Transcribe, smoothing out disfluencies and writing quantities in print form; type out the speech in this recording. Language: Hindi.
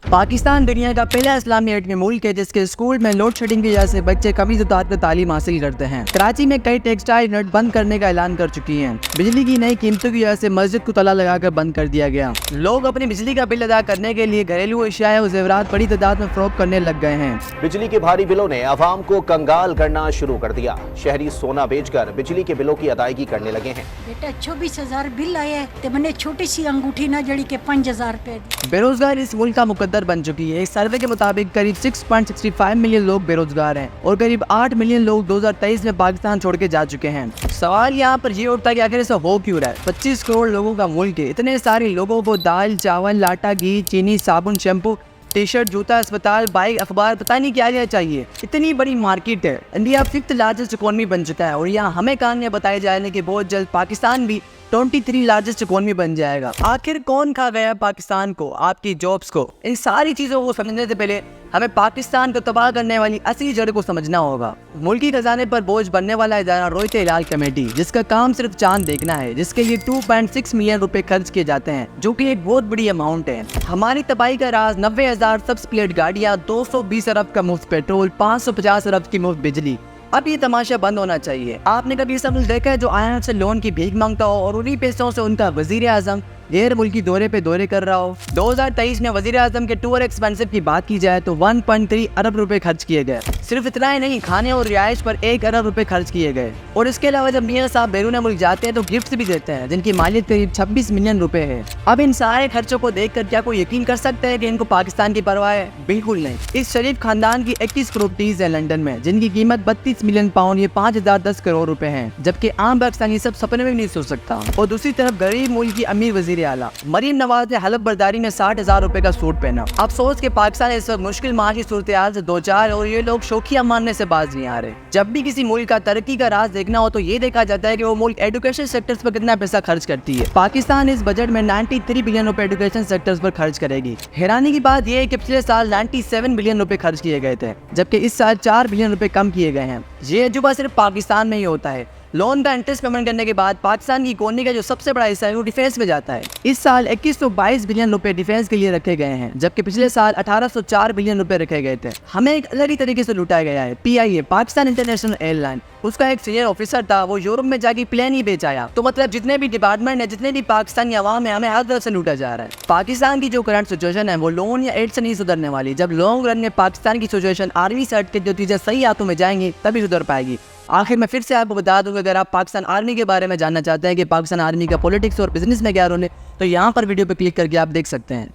पाकिस्तान दुनिया का पहला इस्लामी एटमी मुल्क है जिसके स्कूल में लोड शेडिंग की वजह से बच्चे कमी तादाद में तालीम हासिल करते हैं। कराची में कई टेक्सटाइल यूनिट बंद करने का ऐलान कर चुकी हैं। बिजली की नई कीमतों की वजह से मस्जिद को ताला लगाकर बंद कर दिया गया। लोग अपनी बिजली का बिल अदा करने के लिए घरेलू अशिया और जेवरात बड़ी तादाद में फरोख्त करने लग गए हैं। बिजली के भारी बिलों ने आवाम को कंगाल करना शुरू कर दिया। शहरी सोना बेचकर बिजली के बिलों की अदायगी करने लगे हैं। बेटा 24,000 बिल आया है तो मैंने छोटी सी अंगूठी ना जड़ी के 5,000 रुपए दी। बेरोजगार इस मुल्क का मुकद्दर बन चुकी है। सर्वे के मुताबिक करीब 6.65 मिलियन लोग बेरोजगार हैं और करीब 8 मिलियन लोग 2023 में पाकिस्तान छोड़ के जा चुके हैं। सवाल यहाँ पर ये उठता है कि आखिर ऐसा हो क्यों रहा है। 25 करोड़ लोगों का मुल्क है, इतने सारे लोगों को दाल चावल आटा घी चीनी साबुन शैम्पू टी शर्ट जूता अस्पताल बाइक अखबार पता नहीं क्या चाहिए। इतनी बड़ी मार्केट है। इंडिया 5th लार्जेस्ट इकोनॉमी बन चुका है और यहाँ हमें कहानियाँ बताए जाने कि बहुत जल्द पाकिस्तान भी 23 लार्जेस्ट इकोनॉमी बन जाएगा। आखिर कौन खा गया पाकिस्तान को, आपकी जॉब्स को? इन सारी चीज़ों को समझने से पहले हमें पाकिस्तान को तबाह करने वाली असली जड़ को समझना होगा। मुल्की खजाने पर बोझ बनने वाला इदारा रोयते हिलाल कमेटी, जिसका काम सिर्फ चांद देखना है, जिसके लिए 2.6 मिलियन रुपए खर्च किए जाते हैं, जो कि एक बहुत बड़ी अमाउंट है। हमारी तबाही का राज 90,000 सब स्प्लिट गाड़ियाँ, 220 अरब का मुफ्त पेट्रोल, 550 अरब की मुफ्त बिजली। अब ये तमाशा बंद होना चाहिए। आपने कभी ये सब देखा है जो IMF से लोन की भीख मांगता हो और उन्हीं पैसों से उनका वजीर आजम गैर मुल्की दौरे पे दौरे कर रहा हो? 2023 में वजीर आजम के टूर एक्सपेंसिव की बात की जाए तो 1.3 अरब रुपए खर्च किए गए। सिर्फ इतना ही नहीं, खाने और रिहाइश पर 1 अरब रुपए खर्च किए गए। और इसके अलावा जब मियां साहब बैरून मुल्क जाते हैं तो गिफ्ट भी देते हैं, जिनकी मालियत करीब 26 मिलियन रुपए है। अब इन सारे खर्चों को देखकर क्या कोई यकीन कर सकता है कि इनको पाकिस्तान की परवाह है? बिल्कुल नहीं। इस शरीफ खानदान की 21 प्रॉपर्टीज है लंदन में, जिनकी कीमत 32 मिलियन पाउंड, ये 5,010 करोड़ रुपए है, जबकि आम पाकिस्तानी सब सपने में भी नहीं सोच सकता। और दूसरी तरफ गरीब मुल्क की अमीर वजीर आला मरीम नवाज ने हलफ बर्दारी में 60,000 रुपए का सूट पहना। अफसोस के पाकिस्तान इस वक्त मुश्किल माशी सूरत-ए-हाल से दो चार और ये लोग शौकिया मानने से बाज नहीं आ रहे। जब भी किसी मुल्क का तरक्की का राज देखना हो तो ये देखा जाता है कि वो मुल्क एजुकेशन सेक्टर्स पर कितना पैसा खर्च करती है। पाकिस्तान इस बजट में 93 बिलियन रुपए एजुकेशन सेक्टर्स पर खर्च करेगी। हैरानी की बात यह है कि पिछले साल 97 बिलियन रुपए खर्च किए गए थे, जबकि इस साल 4 बिलियन रुपए कम किए गए हैं। ये अजूबा सिर्फ पाकिस्तान में ही होता है। लोन का इंटरेस्ट पेमेंट करने के बाद पाकिस्तान की इकोनॉमी का जो सबसे बड़ा हिस्सा है वो डिफेंस में जाता है। इस साल 2122 बिलियन रुपए डिफेंस के लिए रखे गए हैं, जबकि पिछले साल 1804 बिलियन रुपए रखे गए थे। हमें एक अलग ही तरीके से लुटाया गया है। PIA पाकिस्तान इंटरनेशनल एयरलाइन, उसका एक सीनियर ऑफिसर था, वो यूरोप में जाके प्लेन ही बेच आया। तो मतलब जितने भी डिपार्टमेंट है, जितने भी पाकिस्तानी अवाम है, हमें हर तरफ से लूटा जा रहा है। पाकिस्तान की जो करंट सिचुएशन है वो लोन या एड से नहीं सुधरने वाली। जब लॉन्ग रन में पाकिस्तान की सिचुएशन आर्मी सेट के जो चीजें सही हाथों में जाएंगी तभी सुधर पाएगी। आखिर मैं फिर से आपको बता दूं कि अगर आप पाकिस्तान आर्मी के बारे में जानना चाहते हैं कि पाकिस्तान आर्मी का पॉलिटिक्स और बिजनेस में क्या रोल है, तो यहाँ पर वीडियो पर क्लिक करके आप देख सकते हैं।